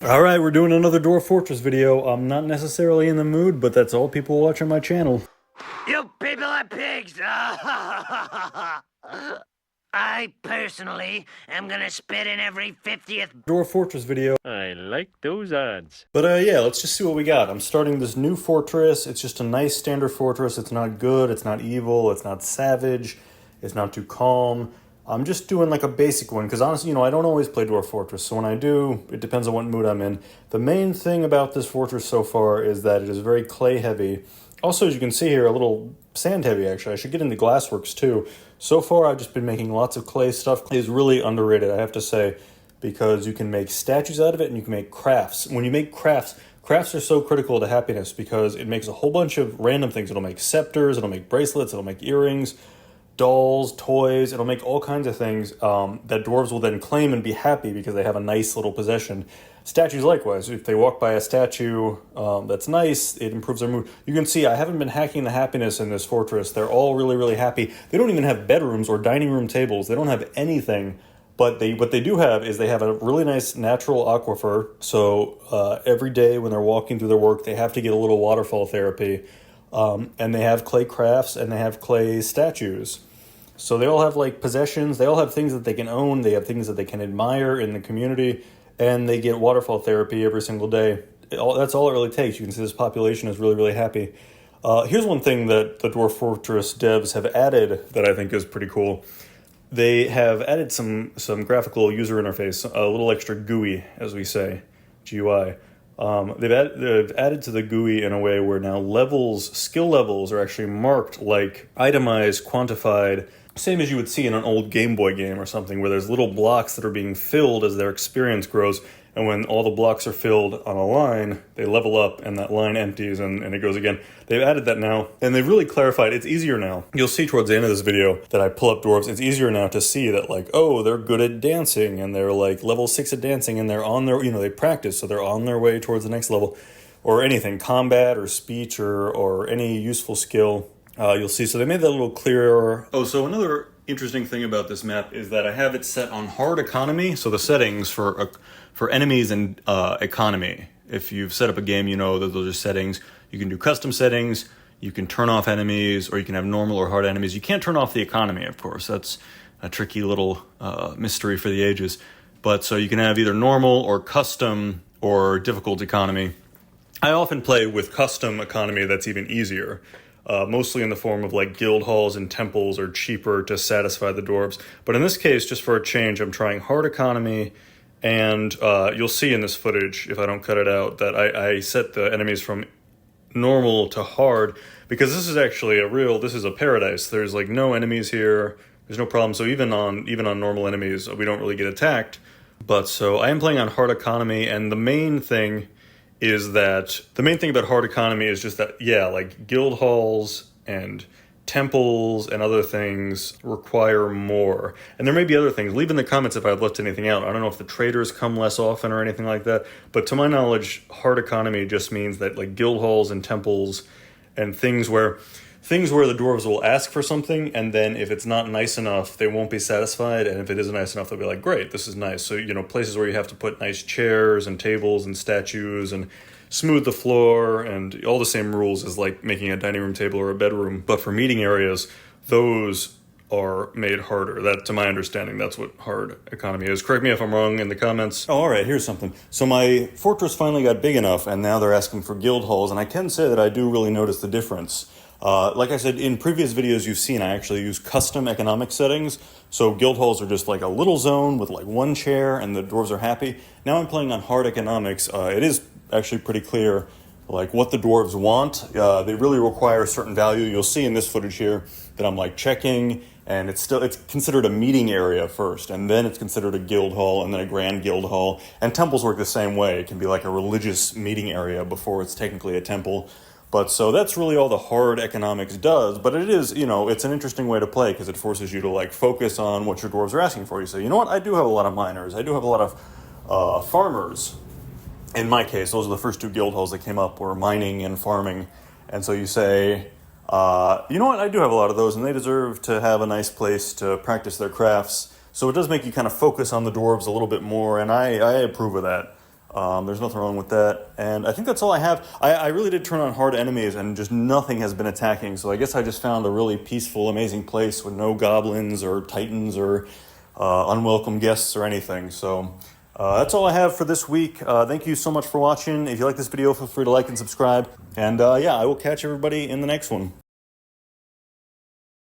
Alright, we're doing another Dwarf Fortress video. I'm not necessarily in the mood, but that's all people watch on my channel. You people are pigs! I personally am gonna spit in every 50th Dwarf Fortress video. I like those odds. But yeah, let's just see what we got. I'm starting this new fortress. It's just a nice standard fortress. It's not good, it's not evil, it's not savage, it's not too calm. I'm just doing like a basic one, because honestly, I don't always play Dwarf Fortress, so when I do, it depends on what mood I'm in. The main thing about this fortress so far is that it is very clay heavy. Also, as you can see here, a little sand heavy, actually. I should get into glassworks too. So far, I've just been making lots of clay stuff. Clay is really underrated, I have to say, because you can make statues out of it and you can make crafts. When you make crafts are so critical to happiness because it makes a whole bunch of random things. It'll make scepters, it'll make bracelets, it'll make earrings, dolls, toys, it'll make all kinds of things that dwarves will then claim and be happy because they have a nice little possession. Statues likewise, if they walk by a statue that's nice, it improves their mood. You can see I haven't been hacking the happiness in this fortress. They're all really, really happy. They don't even have bedrooms or dining room tables. They don't have anything, but what they do have is they have a really nice natural aquifer. So every day when they're walking through their work, they have to get a little waterfall therapy. And they have clay crafts and they have clay statues. So they all have like possessions, they all have things that they can own, they have things that they can admire in the community, and they get waterfall therapy every single day. That's all it really takes. You can see this population is really, really happy. Here's one thing that the Dwarf Fortress devs have added that I think is pretty cool. They have added some graphical user interface, a little extra GUI, as we say, GUI. They've added to the GUI in a way where now skill levels are actually marked like itemized, quantified, same as you would see in an old Game Boy game or something, where there's little blocks that are being filled as their experience grows, and when all the blocks are filled on a line, they level up and that line empties and it goes again. They've added that now, and they've really clarified. It's easier now. You'll see towards the end of this video that I pull up dwarves. It's easier now to see that, like, oh, they're good at dancing, and they're like level 6 at dancing, and they're on their, they practice, so they're on their way towards the next level, or anything, combat or speech or any useful skill. You'll see, so they made that a little clearer. Oh, so another interesting thing about this map is that I have it set on hard economy, so the settings for enemies and economy. If you've set up a game, you know that those are settings. You can do custom settings, you can turn off enemies, or you can have normal or hard enemies. You can't turn off the economy, of course. That's a tricky little mystery for the ages. But so you can have either normal or custom or difficult economy. I often play with custom economy that's even easier. Mostly in the form of like guild halls and temples are cheaper to satisfy the dwarves. But in this case, just for a change, I'm trying hard economy, and you'll see in this footage, if I don't cut it out, that I set the enemies from normal to hard, because this is actually this is a paradise. There's like no enemies here, there's no problem, so even on normal enemies, we don't really get attacked. But so I am playing on hard economy, and the main thing about hard economy is just that, yeah, like guild halls and temples and other things require more. And there may be other things. Leave in the comments if I've left anything out. I don't know if the traders come less often or anything like that, but to my knowledge, hard economy just means that like guild halls and temples and things where the dwarves will ask for something, and then if it's not nice enough, they won't be satisfied, and if it is nice enough, they'll be like, great, this is nice. So, places where you have to put nice chairs and tables and statues and smooth the floor and all the same rules as like making a dining room table or a bedroom, but for meeting areas, those are made harder. That, to my understanding, that's what hard economy is. Correct me if I'm wrong in the comments. Oh, all right, here's something. So my fortress finally got big enough, and now they're asking for guild halls, and I can say that I do really notice the difference. Like I said, in previous videos you've seen, I actually use custom economic settings. So guild halls are just like a little zone with like one chair and the dwarves are happy. Now I'm playing on hard economics. It is actually pretty clear like what the dwarves want. They really require a certain value. You'll see in this footage here that I'm like checking, and it's considered a meeting area first, and then it's considered a guild hall, and then a grand guild hall. And temples work the same way. It can be like a religious meeting area before it's technically a temple. But so that's really all the hard economics does, but it is, it's an interesting way to play because it forces you to like focus on what your dwarves are asking for. You say, you know what, I do have a lot of miners, I do have a lot of farmers. In my case, those are the first two guild halls that came up, were mining and farming. And so you say, you know what, I do have a lot of those, and they deserve to have a nice place to practice their crafts. So it does make you kind of focus on the dwarves a little bit more, and I approve of that. There's nothing wrong with that. And I think that's all I have. I really did turn on hard enemies and just nothing has been attacking. So I guess I just found a really peaceful, amazing place with no goblins or titans or unwelcome guests or anything. So that's all I have for this week. Thank you so much for watching. If you like this video, feel free to like and subscribe. And yeah, I will catch everybody in the next one.